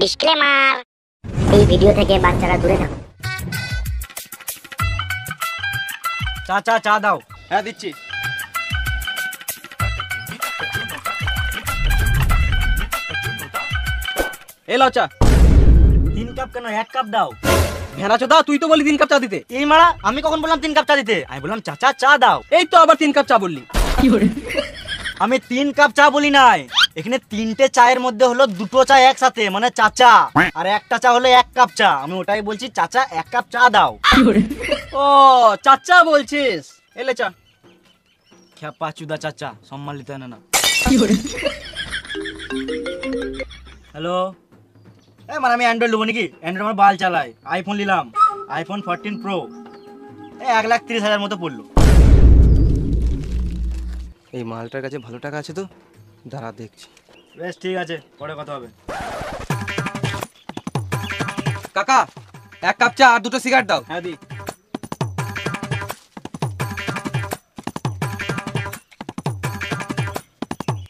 Disclaimer, এই video থেকে বাচ্চারা দূরে থাকুন। চা চা দাও। হ্যাঁ দিচ্ছি। এই লাও চা। 3 কাপ কেন, 1 কাপ দাও। ভেড়া চোদা, তুই তো বলি 3 কাপ চা দিতে। এই মারা, আমি কখন বললাম 3 কাপ চা দিতে? আমি বললাম চাচা চা দাও। এই তো আবার 3 কাপ চা বললি। আমি 3 কাপ চা বলি নাই, এখানে 3টে চায়ের মধ্যে হলো 2টো চা একসাথে, মানে চাচা, আর একটা চা হলো 1 কাপ চা। আমি ওটাই বলছি, চাচা 1 কাপ চা দাও। ও চাচা বলছিস, এলে চা। খ্যাপা চুদা চাচা, সম্মান নিতে না না। হ্যালো, মানে আমি অ্যান্ড্রয়েড নেবো নাকি? অ্যান্ড্রয়েড আমার বাল চালাই। আইফোন নিলাম, আইফোন 14 প্রো, 1,30,000 মতো পড়লো। এই মালটার কাছে ভালো টাকা আছে তো, দাঁড়া দেখছি। বেশ ঠিক আছে, পরে কথা হবে। কাকা 1 কাপ চা আর 2টো সিগারেট দাও। হ্যাঁ দি।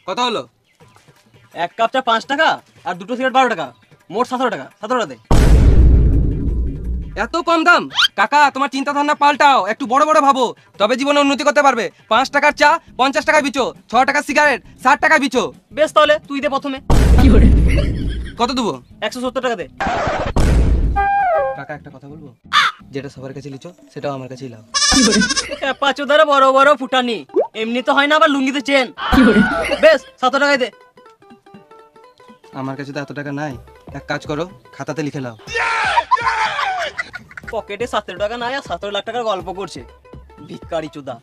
কত হলো? 1 কাপ চা 5 টাকা আর 2টো সিগারেট 12 টাকা, মোট 17 টাকা। 17 টাকা দে। এত কম দাম? কাকা তোমার চিন্তা ধারণা পাল্টাও, একটু বড় বড় ভাবো, তবে জীবনে উন্নতি করতে পারবে। 5 টাকার চা 50 টাকায় বিচো, 6 টাকার সিগারেট 60 টাকায় বিচো। বেশ তাহলে তুই দে প্রথমে। কত দেবো? 170 টাকা দে। কাকা একটা কথা বলবো, যেটা সবার কাছে লিচো সেটাও আমার কাছেই লাও। পাঁচুদারে বড় বড় ফুটানি, এমনি তো হয় না, আবার লুঙ্গিতে চেন। বেশ 7 টাকায় দে। আমার কাছে তো এত টাকা নাই, এক কাজ করো খাতাতে লিখে লাও। পকেটে 17 টাকা নাই আর 17 লাখ টাকার গল্প করছে, ভিক্ষারি চুদা।